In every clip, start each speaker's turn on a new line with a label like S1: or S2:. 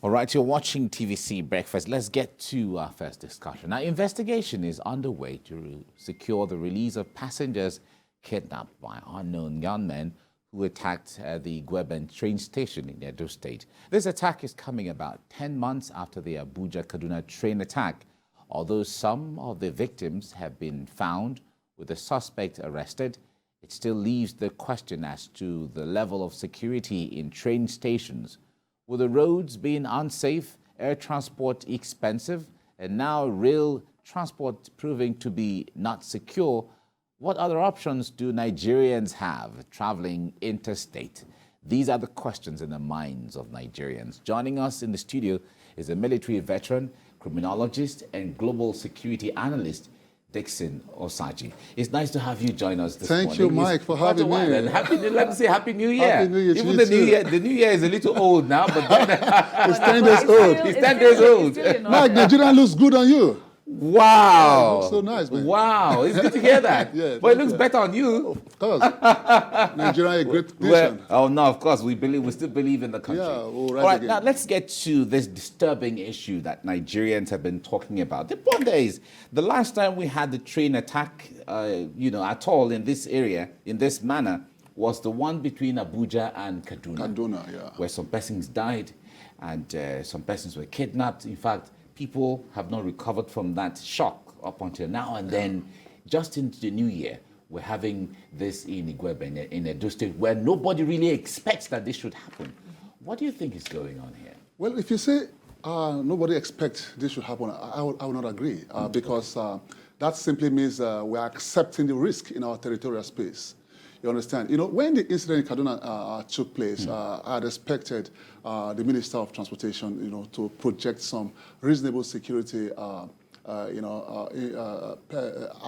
S1: All right, you're watching TVC Breakfast. Let's get to our first discussion. Now, investigation is underway to secure the release of passengers kidnapped by unknown gunmen who attacked the Igueben train station in Edo State. This attack is coming about 10 months after the Abuja-Kaduna train attack. Although some of the victims have been found with the suspect arrested, it still leaves the question as to the level of security in train stations. With the roads being unsafe, air transport expensive, and now rail transport proving to be not secure, what other options do Nigerians have traveling interstate? These are the questions in the minds of Nigerians. Joining us in the studio is a military veteran, criminologist, and global security analyst, Dixon Osaji. It's nice to have you join us this morning.
S2: Thank you, Mike, for having me.
S1: And let me say Happy New Year.
S2: Happy New Year to
S1: Even
S2: you
S1: the New Year is a little old now, but then
S2: It's 10 days old.
S1: It's 10 days old.
S2: Mike, Nigeria looks good on you.
S1: Wow.
S2: Yeah, it looks so nice, man.
S1: Wow. It's good to hear that.
S2: Yeah,
S1: but it looks better on you.
S2: Of course. Nigeria is a great nation.
S1: Oh, no, of course. We still believe in the country.
S2: Yeah, we'll rise
S1: All right,
S2: again.
S1: now let's get to this disturbing issue that Nigerians have been talking about. The point is, the last time we had the train attack, at all in this area, in this manner, was the one between Abuja and Kaduna.
S2: Yeah.
S1: Where some persons died and some persons were kidnapped. In fact, people have not recovered from that shock up until now. And then just into the new year, we're having this in Igueben, in Edo State, where nobody really expects that this should happen. What do you think is going on here?
S2: Well, if you say nobody expects this should happen, I would not agree because that simply means we are accepting the risk in our territorial space. You understand? When the incident in Kaduna took place, I had expected the Minister of Transportation, to project some reasonable security,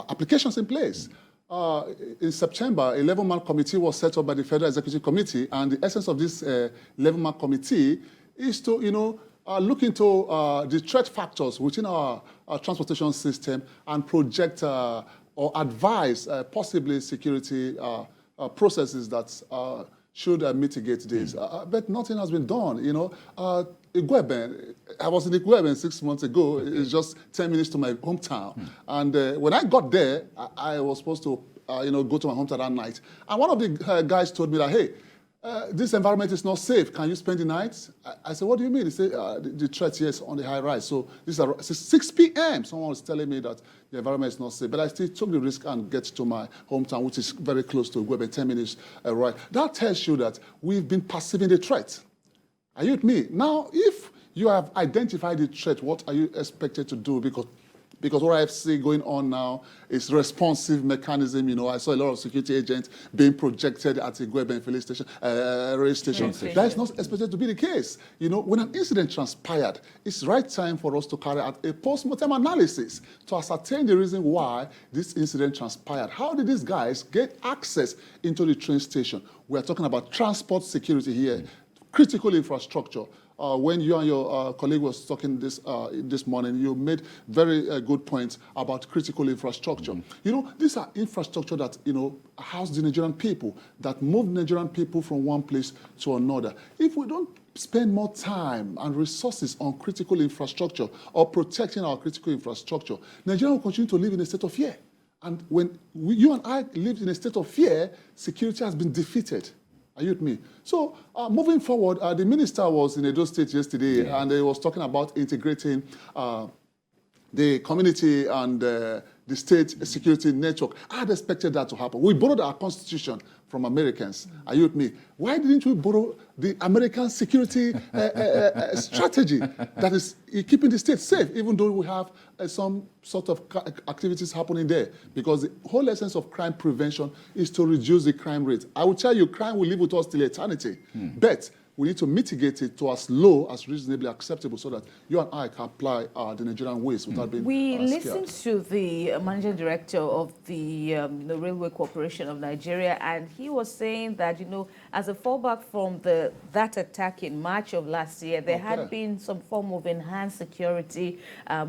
S2: applications in place. In September, a 11-man committee was set up by the Federal Executive Committee, and the essence of this 11-man committee is to, look into the threat factors within our transportation system and project or advise possibly security processes that should mitigate this. But nothing has been done. Igueben, I was in Igueben 6 months ago. It's just 10 minutes to my hometown. And when I got there, I was supposed to go to my hometown that night. And one of the guys told me that, hey, this environment is not safe. Can you spend the night? I said, what do you mean? He said, the threat here is on the high rise. So this is 6 p.m. Someone was telling me that the environment is not safe. But I still took the risk and get to my hometown, which is very close to Igueben, 10 minutes ride. That tells you that we've been perceiving the threat. Are you with me? Now, if you have identified the threat, what are you expected to do? Because what I see going on now is responsive mechanism. I saw a lot of security agents being projected at the Igueben filling station, rail station. That is not expected to be the case. When an incident transpired, it's right time for us to carry out a post-mortem analysis to ascertain the reason why this incident transpired. How did these guys get access into the train station? We're talking about transport security here, critical infrastructure. When you and your colleague was talking this morning, you made very good points about critical infrastructure. These are infrastructure that, house the Nigerian people, that move Nigerian people from one place to another. If we don't spend more time and resources on critical infrastructure or protecting our critical infrastructure, Nigeria will continue to live in a state of fear. And when you and I lived in a state of fear, security has been defeated. Are you with me? So moving forward, the minister was in Edo State yesterday, and he was talking about integrating the community and the state security network. I had expected that to happen. We borrowed our constitution from Americans. Are you with me? Why didn't we borrow the American security strategy that is keeping the state safe, even though we have some sort of activities happening there? Because the whole essence of crime prevention is to reduce the crime rate. I will tell you, crime will live with us till eternity. But we need to mitigate it to as low as reasonably acceptable so that you and I can apply the Nigerian ways without being
S3: We
S2: scared.
S3: listened to the managing director of the Railway Corporation of Nigeria, and he was saying that, as a fallback from that attack in March of last year, there had been some form of enhanced security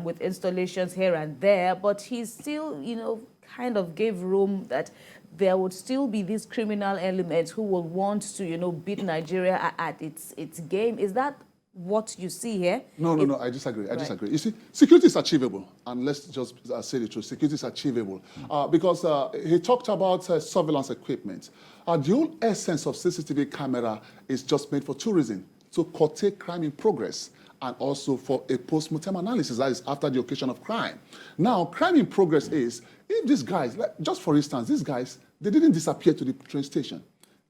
S3: with installations here and there, but he still, kind of gave room that there would still be these criminal elements who will want to, beat Nigeria at its game. Is that what you see here?
S2: No, I disagree. I disagree. You see, security is achievable. And let's just say the truth. Security is achievable. Because he talked about surveillance equipment. The whole essence of CCTV camera is just made for two reasons. To curtail crime in progress and also for a post-mortem analysis, that is after the occasion of crime. Now, crime in progress is, if these guys, like, just for instance, these guys, they didn't disappear to the train station.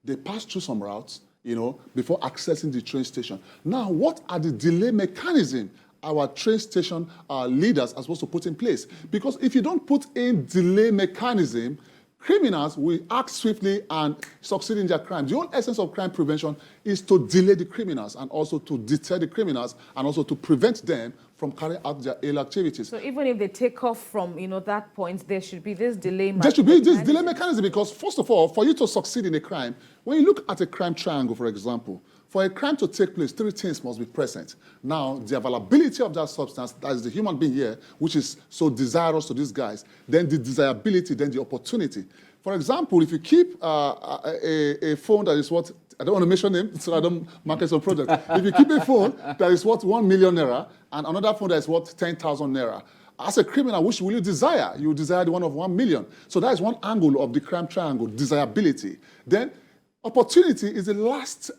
S2: They passed through some routes, before accessing the train station. Now, what are the delay mechanisms our train station leaders are supposed to put in place? Because if you don't put in delay mechanism, criminals will act swiftly and succeed in their crime. The whole essence of crime prevention is to delay the criminals and also to deter the criminals and also to prevent them from carrying out their illegal activities.
S3: So even if they take off from, that point, there should be this delay mechanism.
S2: There should be this delay mechanism because, first of all, for you to succeed in a crime, when you look at a crime triangle, for example, for a crime to take place, three things must be present. Now, the availability of that substance, that is the human being here, which is so desirous to these guys, then the desirability, then the opportunity. For example, if you keep a phone that is what, I don't want to mention name, so I don't market some product. If you keep a phone that is worth 1 million naira and another phone that is worth 10,000 naira, as a criminal, which will you desire? You desire the one of 1 million. So that is one angle of the crime triangle, desirability. Then opportunity is the last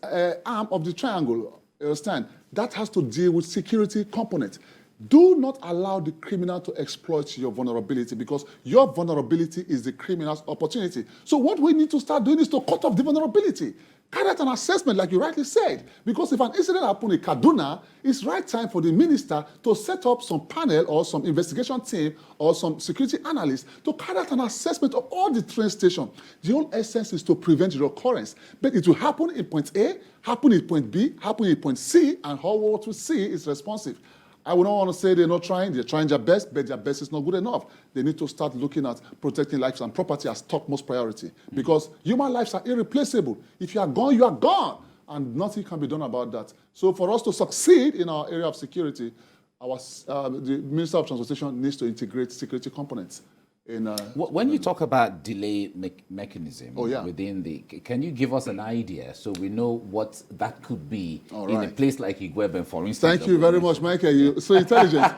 S2: arm of the triangle, you understand? That has to deal with security component. Do not allow the criminal to exploit your vulnerability because your vulnerability is the criminal's opportunity. So what we need to start doing is to cut off the vulnerability. Carry out an assessment like you rightly said. Because if an incident happened in Kaduna, it's right time for the minister to set up some panel or some investigation team or some security analyst to carry out an assessment of all the train stations. The whole essence is to prevent the occurrence. But it will happen in point A, happen in point B, happen in point C, and how what we see is responsive. I would not want to say they're not trying. They're trying their best, but their best is not good enough. They need to start looking at protecting lives and property as topmost priority because human lives are irreplaceable. If you are gone, you are gone, and nothing can be done about that. So for us to succeed in our area of security, the Minister of Transportation needs to integrate security components.
S1: When you talk about delay mechanism
S2: yeah.
S1: within can you give us an idea so we know what that could be in a place like Igueben, for instance?
S2: Thank you very much, Michael. You're so intelligent.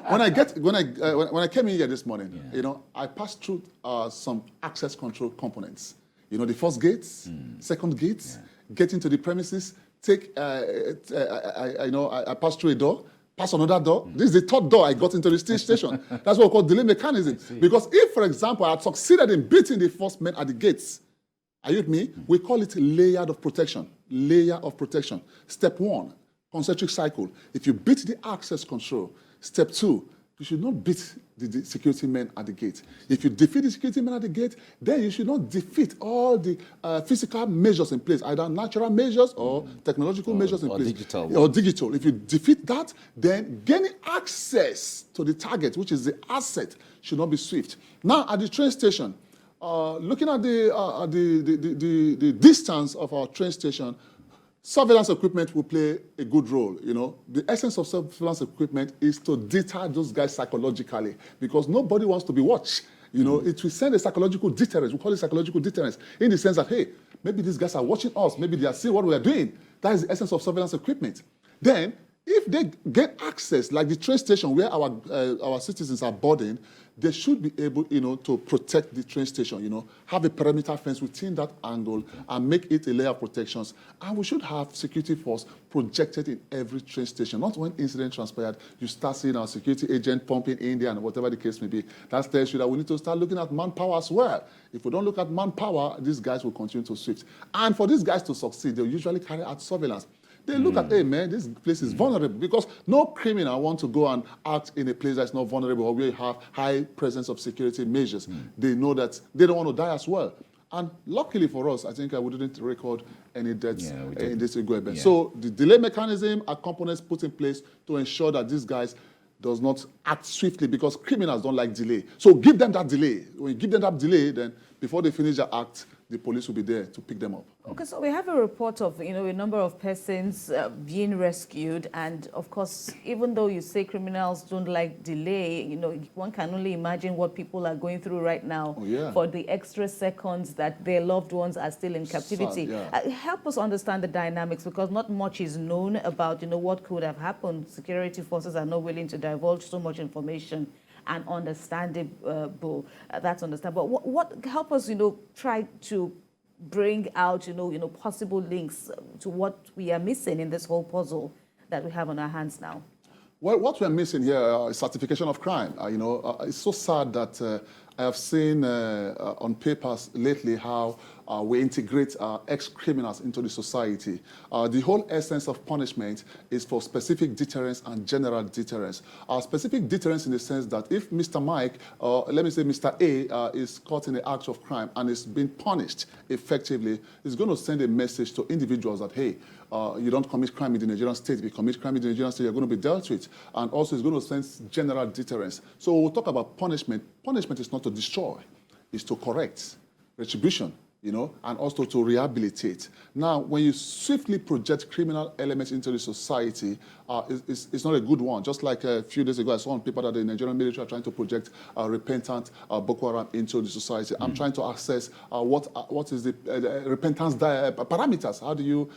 S2: When I came in here this morning, I passed through some access control components. The first gates, second gates, get into the premises, I passed through a door. Pass another door. This is the third door I got into the station. That's what we call delay mechanism. Because if, for example, I had succeeded in beating the first men at the gates, are you with me? We call it layer of protection. Layer of protection. Step 1, concentric cycle. If you beat the access control, step 2, you should not beat the security men at the gate. If you defeat the security men at the gate, then you should not defeat all the physical measures in place, either natural measures or technological measures in place. Or digital. If you defeat that, then gaining access to the target, which is the asset, should not be swift. Now, at the train station, looking at the distance of our train station, surveillance equipment will play a good role, The essence of surveillance equipment is to deter those guys psychologically because nobody wants to be watched. It will send a psychological deterrence. We call it psychological deterrence in the sense that, hey, maybe these guys are watching us. Maybe they are seeing what we are doing. That is the essence of surveillance equipment. Then, if they get access, like the train station where our citizens are boarding, they should be able, to protect the train station, have a perimeter fence within that angle and make it a layer of protections. And we should have security force projected in every train station. Not when incident transpired, you start seeing our security agent pumping in there and whatever the case may be. That tells you that we need to start looking at manpower as well. If we don't look at manpower, these guys will continue to switch. And for these guys to succeed, they'll usually carry out surveillance. They look at, hey, man, this place is vulnerable because no criminal wants to go and act in a place that's not vulnerable or where you have high presence of security measures. They know that they don't want to die as well. And luckily for us, I think we didn't record any deaths in this Igueben. So the delay mechanism are components put in place to ensure that these guys does not act swiftly because criminals don't like delay. So give them that delay. When you give them that delay, then before they finish their act, the police will be there to pick them up.
S3: Okay, so we have a report of, a number of persons being rescued, and of course, even though you say criminals don't like delay, one can only imagine what people are going through right now for the extra seconds that their loved ones are still in captivity.
S2: Sad,
S3: help us understand the dynamics, because not much is known about, what could have happened. Security forces are not willing to divulge so much information, and understandable. That's understandable. What help us, try to bring out, possible links to what we are missing in this whole puzzle that we have on our hands now?
S2: Well, what we're missing here is certification of crime. It's so sad that I have seen on papers lately how we integrate ex-criminals into the society. The whole essence of punishment is for specific deterrence and general deterrence. Specific deterrence in the sense that if Mr. Mike, let me say Mr. A, is caught in the act of crime and is being punished effectively, it's going to send a message to individuals that, hey, you don't commit crime in the Nigerian state. If you commit crime in the Nigerian state, you're going to be dealt with. And also, it's going to send general deterrence. So we'll talk about punishment. Punishment is not to destroy. It's to correct. Retribution, and also to rehabilitate. Now, when you swiftly project criminal elements into the society, it's not a good one. Just like a few days ago, I saw on paper that the Nigerian military are trying to project repentant Boko Haram into the society. I'm trying to assess what is the repentance parameters. How do you,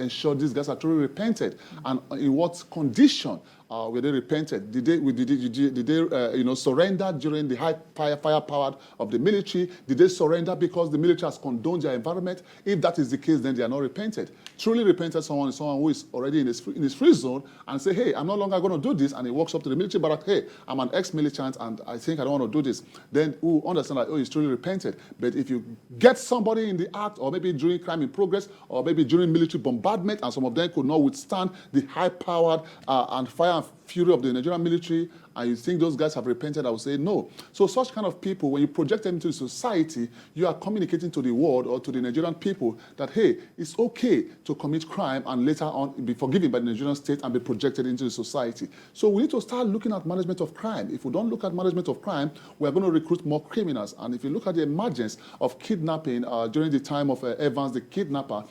S2: ensure these guys are truly repented, and in what condition were they repented? Did they surrender during the high firepower of the military? Did they surrender because the military has condoned their environment? If that is the case, then they are not repented. Truly repented someone is someone who is already in his free zone and say, hey, I'm no longer going to do this, and he walks up to the military barrack, hey, I'm an ex-militant and I think I don't want to do this. Then we understand that, oh, he's truly repented. But if you get somebody in the act, or maybe during crime in progress, or maybe during military bombardment, and some of them could not withstand the high-powered and fire and fury of the Nigerian military, and you think those guys have repented, I would say no. So such kind of people, when you project them into society, you are communicating to the world or to the Nigerian people that, hey, it's okay to commit crime and later on be forgiven by the Nigerian state and be projected into the society. So we need to start looking at management of crime. If we don't look at management of crime, we're going to recruit more criminals. And if you look at the emergence of kidnapping during the time of Evans, the kidnapper,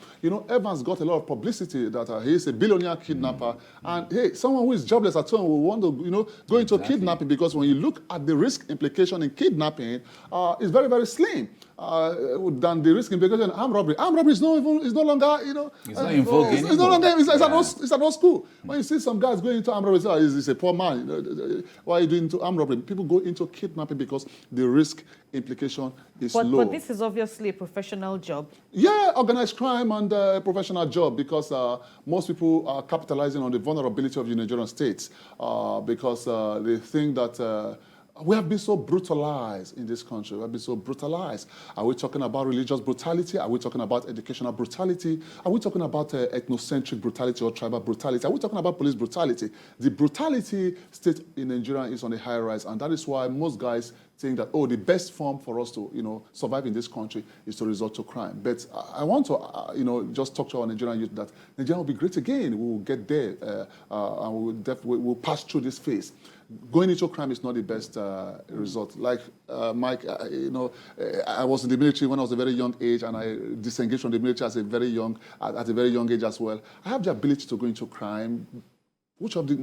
S2: Evans got a lot of publicity that he's a billionaire kidnapper. And hey, someone who is jobless at home will want to, go into kidnapping, because when you look at the risk implication in kidnapping, it's very, very slim than the risk implication in armed robbery. Armed robbery is no longer,
S1: it's not in vogue anymore.
S2: It's no longer, it's at all school. When you see some guys going into armed robbery, he's a poor man. Why are you doing into armed robbery? People go into kidnapping because the risk implication is low.
S3: But this is obviously a professional job.
S2: Yeah, organized crime and a professional job, because most people are capitalizing on the vulnerability of the Nigerian states because they think that we have been so brutalized in this country. We have been so brutalized. Are we talking about religious brutality? Are we talking about educational brutality? Are we talking about ethnocentric brutality or tribal brutality? Are we talking about police brutality? The brutality state in Nigeria is on the high rise, and that is why most guys think that, oh, the best form for us to, survive in this country is to resort to crime. But I want to, just talk to our Nigerian youth that Nigeria will be great again. We will get there, and we'll pass through this phase. Going into crime is not the best result. Like Mike, I was in the military when I was a very young age, and I disengaged from the military at a very young age as well. I have the ability to go into crime. Which of the,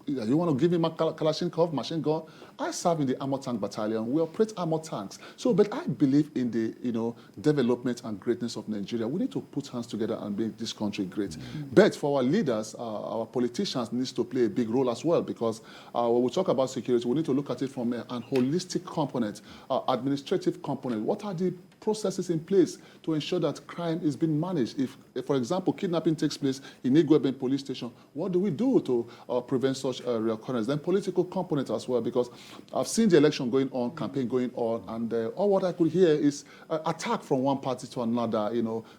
S2: you want to give me my Kalashnikov machine gun? I serve in the armored tank battalion. We operate armored tanks. So, but I believe in the, development and greatness of Nigeria. We need to put hands together and make this country great. But for our leaders, our politicians need to play a big role as well, because when we talk about security, we need to look at it from an holistic component, administrative component. What are the processes in place to ensure that crime is being managed? If for example, kidnapping takes place in Igueben police station, what do we do to prevent such reoccurrence? Then political component as well, because I've seen the election going on, campaign going on, and all what I could hear is attack from one party to another.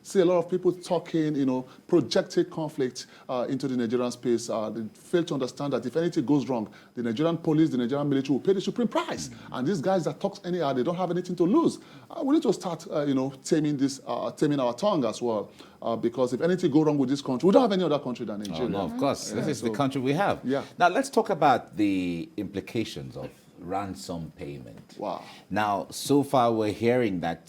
S2: See a lot of people talking, projected conflict into the Nigerian space. They fail to understand that if anything goes wrong, the Nigerian police, the Nigerian military will pay the supreme price. And these guys that talk anyhow, they don't have anything to lose. We need to start, taming our tongue as well. Because if anything go wrong with this country, we don't have any other country than Nigeria.
S1: Oh, no, of course. This is the country we have.
S2: Yeah.
S1: Now, let's talk about the implications of ransom payment.
S2: Wow.
S1: Now, so far we're hearing that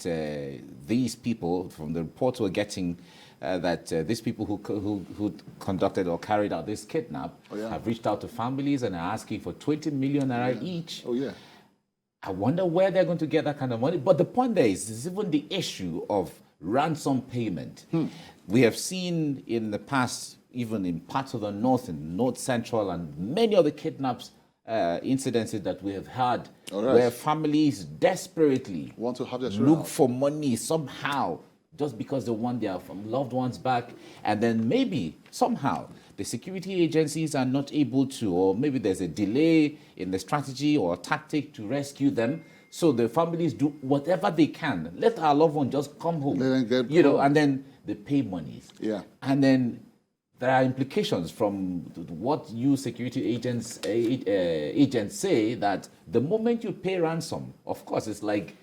S1: these people, from the reports we're getting, that these people who conducted or carried out this kidnap have reached out to families and are asking for 20 million naira each.
S2: Oh, yeah.
S1: I wonder where they're going to get that kind of money. But the point there is even the issue of ransom payment. We have seen in the past, even in parts of the north and north central, and many other kidnaps incidences that we have had, where families desperately
S2: want to have their
S1: look for money somehow, just because they want their loved ones back, and then maybe somehow the security agencies are not able to, or maybe there's a delay in the strategy or tactic to rescue them. So the families do whatever they can. Let our loved one just come home, and then they pay monies.
S2: Yeah.
S1: And then there are implications from what you security agents say, that the moment you pay ransom, of course, it's like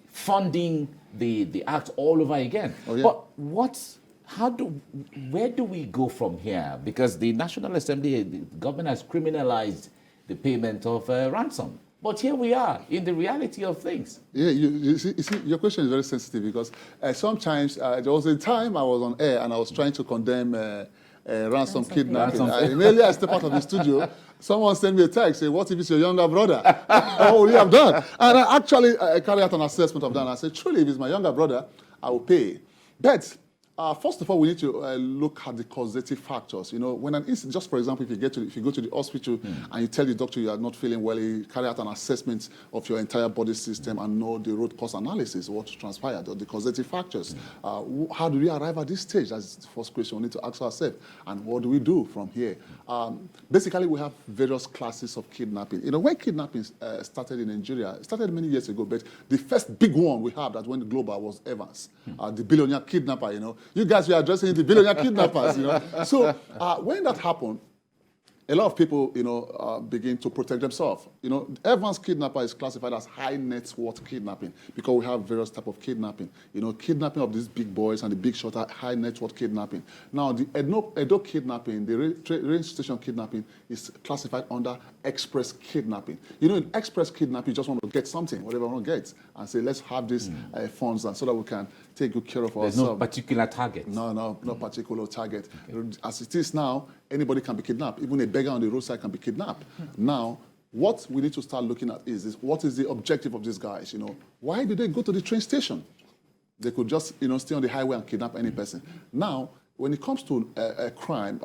S1: funding the act all over again. But where do we go from here? Because the National Assembly, the government has criminalized the payment of ransom. But here we are in the reality of things.
S2: Yeah, you see, your question is very sensitive because sometimes there was a time I was on air and I was trying to condemn ransom kidnapping. Immediately I stepped out of the studio, someone sent me a text saying, what if it's your younger brother? What would you have done? And I actually carried out an assessment of that. And I said, truly, if it's my younger brother, I will pay. But first of all, we need to look at the causative factors. You know, when an incident, just for example, if you go to the hospital and you tell the doctor you are not feeling well, you carry out an assessment of your entire body system and know the root cause analysis, what transpired, or the causative factors. How do we arrive at this stage? That's the first question we need to ask ourselves. And what do we do from here? Basically, we have various classes of kidnapping. You know, when kidnapping started in Nigeria, it started many years ago, but the first big one we have that went global was Evans, the billionaire kidnapper, you know. You guys were addressing the billionaire kidnappers, you know. So when that happened, a lot of people, you know, begin to protect themselves. You know, Evans kidnapper is classified as high net worth kidnapping because we have various types of kidnapping. You know, kidnapping of these big boys and the big shot are high net worth kidnapping. Now, the Edo kidnapping, the rail station kidnapping is classified under express kidnapping. You know, in express kidnapping, you just want to get something, whatever you want to get, and say, let's have these funds and so that we can take good care of ourselves.
S1: There's no particular target.
S2: No particular target. Okay. As it is now, anybody can be kidnapped. Even a beggar on the roadside can be kidnapped. Now, what we need to start looking at is what is the objective of these guys? You know, why do they go to the train station? They could just, you know, stay on the highway and kidnap any person. Now, when it comes to a crime,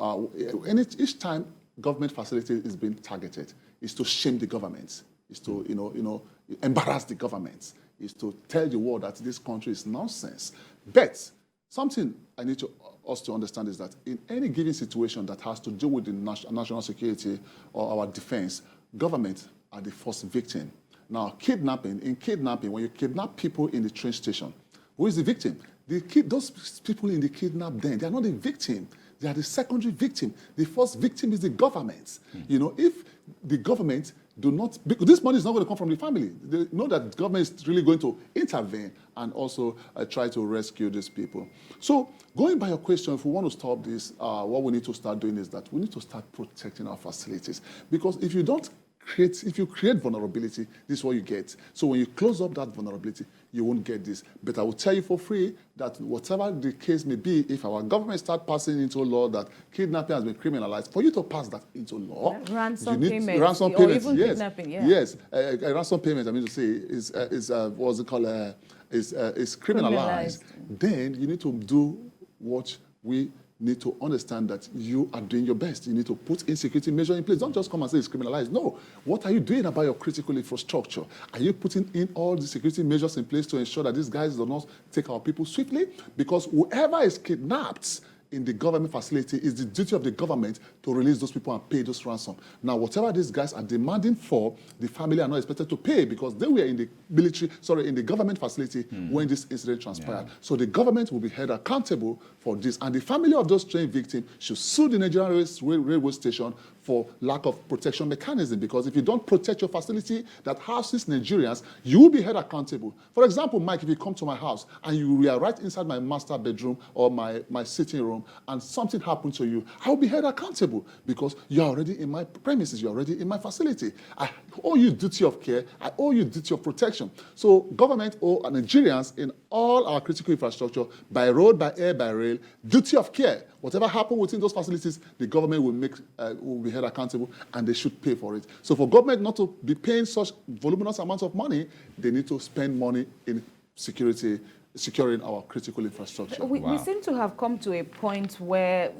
S2: each time government facility is being targeted, is to shame the government, is to, you know, embarrass the government, is to tell the world that this country is nonsense. But something I need us to understand is that in any given situation that has to do with the national security or our defense, government are the first victim. Now, in kidnapping, when you kidnap people in the train station, who is the victim? Those people in the kidnap den, they are not the victim. They are the secondary victim. The first victim is the government. You know, if the government do not, because this money is not going to come from the family. They know that the government is really going to intervene and also try to rescue these people. So going by your question, if we want to stop this, what we need to start doing is that we need to start protecting our facilities. Because if you create vulnerability, this is what you get. So when you close up that vulnerability, you won't get this. But I will tell you for free that whatever the case may be, if our government start passing into law that kidnapping has been criminalized, for you to pass that into law,
S3: ransom
S2: you need
S3: payments,
S2: ransom payments.
S3: or even
S2: Yes,
S3: kidnapping. Yeah.
S2: yes. A ransom payment, I mean to say, is what's it called? Is criminalized. Then you need to do what we need to understand that you are doing your best. You need to put in security measures in place. Don't just come and say it's criminalized. No. What are you doing about your critical infrastructure? Are you putting in all the security measures in place to ensure that these guys do not take our people swiftly? Because whoever is kidnapped in the government facility, is the duty of the government to release those people and pay those ransom. Now, whatever these guys are demanding for, the family are not expected to pay because they were in the government facility when this incident transpired. Yeah. So the government will be held accountable for this. And the family of those train victims should sue the Nigerian railway station for lack of protection mechanism, because if you don't protect your facility that houses Nigerians, you will be held accountable. For example, Mike, if you come to my house and you are right inside my master bedroom or my sitting room and something happened to you, I will be held accountable because you're already in my premises, you're already in my facility. I owe you duty of care, I owe you duty of protection. So government owe Nigerians in all our critical infrastructure, by road, by air, by rail, duty of care. Whatever happens within those facilities, the government will be held accountable, and they should pay for it. So for government not to be paying such voluminous amounts of money, they need to spend money in securing our critical infrastructure.
S3: We seem to have come to a point where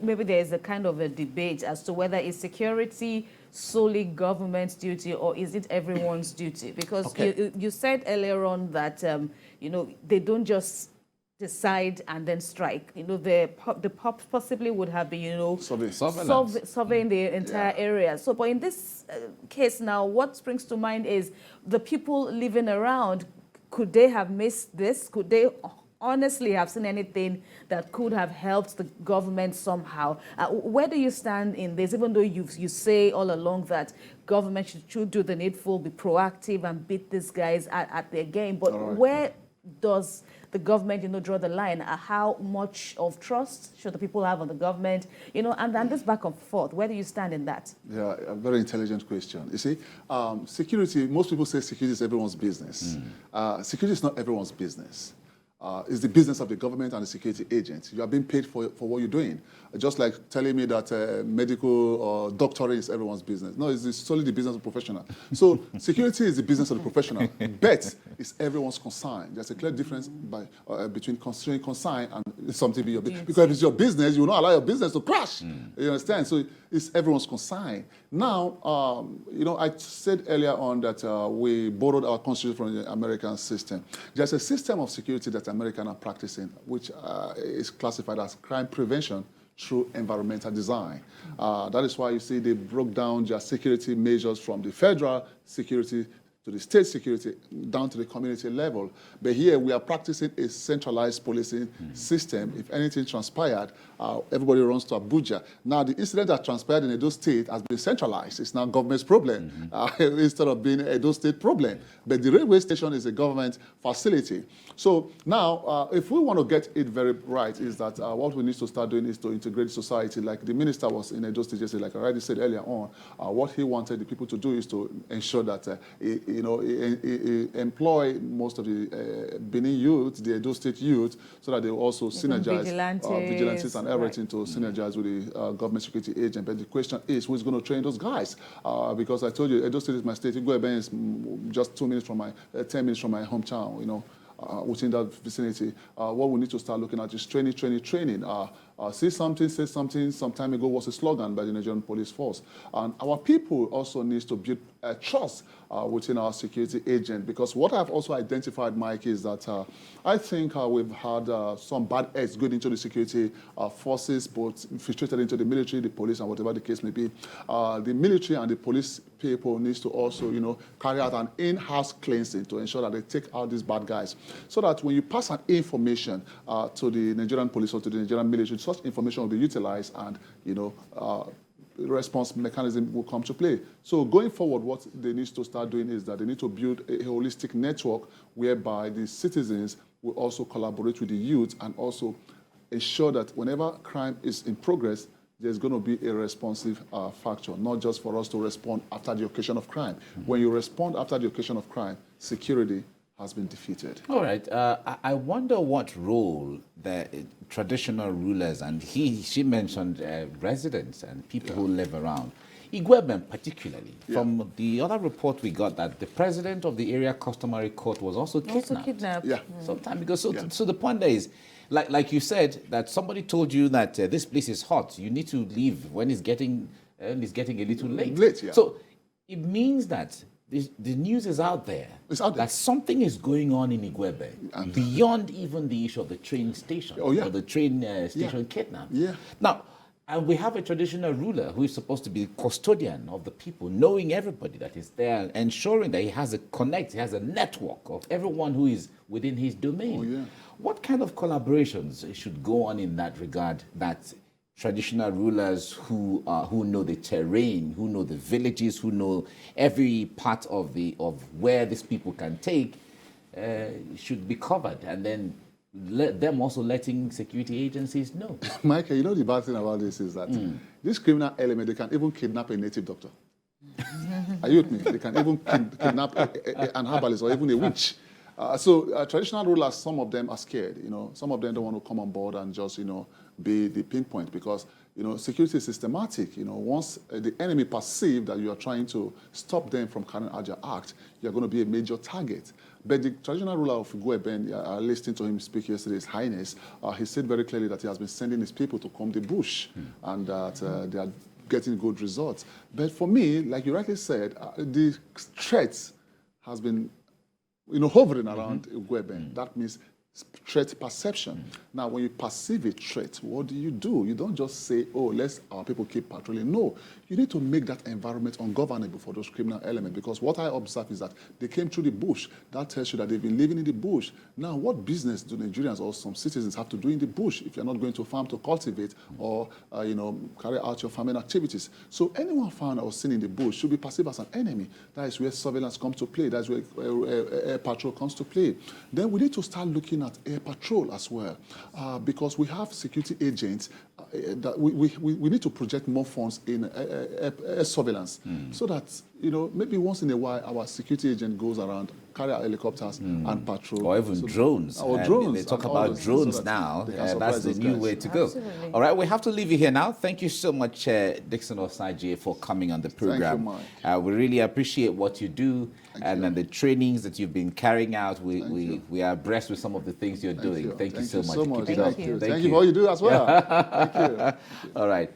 S3: maybe there is a kind of a debate as to whether is security solely government's duty or is it everyone's duty? Because you said earlier on that they don't just decide and then strike. The possibly would have been surveying the entire area. So, but in this case now, what springs to mind is the people living around. Could they have missed this? Could they honestly have seen anything that could have helped the government somehow? Where do you stand in this, even though you say all along that government should do the needful, be proactive and beat these guys at their game? But where does the government, draw the line? How much of trust should the people have on the government? And this back and forth, where do you stand in that?
S2: Yeah, a very intelligent question. You see, security, most people say security is everyone's business. Security is not everyone's business. It's the business of the government and the security agent. You are being paid for what you're doing. Just like telling me that medical or doctoring is everyone's business. No, it's solely the business of the professional. So security is the business of the professional. Bet is everyone's concern. There's a clear difference between considering concern and something be your business. Because if it's your business, you will not allow your business to crash. You understand? So it's everyone's concern. Now, I said earlier on that we borrowed our constitution from the American system. There's a system of security that Americans are practicing, which is classified as crime prevention through environmental design. That is why you see they broke down their security measures from the federal security to the state security down to the community level. But here we are practicing a centralized policing system. If anything transpired, everybody runs to Abuja. Now the incident that transpired in Edo State has been centralized. It's now government's problem instead of being Edo State problem. But the railway station is a government facility. So now, if we want to get it very right, is that what we need to start doing is to integrate society. Like the minister was in Edo State yesterday, like I already said earlier on, what he wanted the people to do is to ensure that employ most of the Benin youth, the Edo State youth, so that they will also synergize vigilantes and everything to synergize with the government security agent. But the question is, who's going to train those guys? Because I told you, Edo State is my state. Igueben is just 10 minutes from my hometown, within that vicinity. What we need to start looking at is training. See something, say something, some time ago was a slogan by the Nigerian police force. And our people also need to build trust within our security agent, because what I've also identified, Mike, is that I think we've had some bad eggs going into the security forces, both infiltrated into the military, the police, and whatever the case may be. The military and the police people needs to also, carry out an in-house cleansing to ensure that they take out these bad guys, so that when you pass an information to the Nigerian police or to the Nigerian military, such information will be utilized and, response mechanism will come to play. So going forward, what they need to start doing is that they need to build a holistic network whereby the citizens will also collaborate with the youth and also ensure that whenever crime is in progress, there's going to be a responsive factor, not just for us to respond after the occasion of crime. When you respond after the occasion of crime, security has been defeated.
S1: All right. I wonder what role the traditional rulers, and she mentioned residents and people who live around, Igueben particularly. From the other report we got that the president of the area customary court was also kidnapped. Some time ago. So the point there is, like you said, that somebody told you that this place is hot. You need to leave when it's getting a little late. So it means that the news is out there, that something is going on in Igueben beyond even the issue of the train station or the train station kidnap. Now, and we have a traditional ruler who is supposed to be custodian of the people, knowing everybody that is there, ensuring that he has he has a network of everyone who is within his domain. What kind of collaborations should go on in that regard that traditional rulers who know the terrain, who know the villages, who know every part of where these people can take, should be covered, and then let them also letting security agencies know.
S2: Michael, you know the bad thing about this is that this criminal element, they can even kidnap a native doctor. Are you with me? They can even kidnap an herbalist or even a witch. So traditional rulers, some of them are scared. Some of them don't want to come on board and just be the pinpoint, because security is systematic. Once the enemy perceive that you are trying to stop them from carrying out their act, you're going to be a major target. But the traditional ruler of Igueben, listening to him speak yesterday, His Highness, he said very clearly that he has been sending his people to comb the bush, and that they are getting good results. But for me, like you rightly said, the threat has been hovering around Igueben. That means threat perception. Now, when you perceive a threat, what do? You don't just say, oh, let's our people keep patrolling. No, you need to make that environment ungovernable for those criminal elements, because what I observe is that they came through the bush. That tells you that they've been living in the bush. Now, what business do Nigerians or some citizens have to do in the bush if you're not going to farm to cultivate or, carry out your farming activities? So anyone found or seen in the bush should be perceived as an enemy. That is where surveillance comes to play. That is where air patrol comes to play. Then we need to start looking at air patrol as well, because we have security agents that we need to project more funds in air surveillance, so that maybe once in a while our security agent goes around, carry out helicopters and patrol,
S1: or even drones.
S2: Or drones.
S1: They talk about drones now. That's the new way to go.
S3: Absolutely.
S1: All right, we have to leave you here now. Thank you so much, Dixon Osagie, for coming on the program.
S2: Thank you, Mike.
S1: We really appreciate what you do and the trainings that you've been carrying out. We are abreast with some of the things you're doing. Thank you so much.
S2: Keep it up.
S3: Thank you.
S2: Thank you for all you do as well. Thank you.
S1: All right.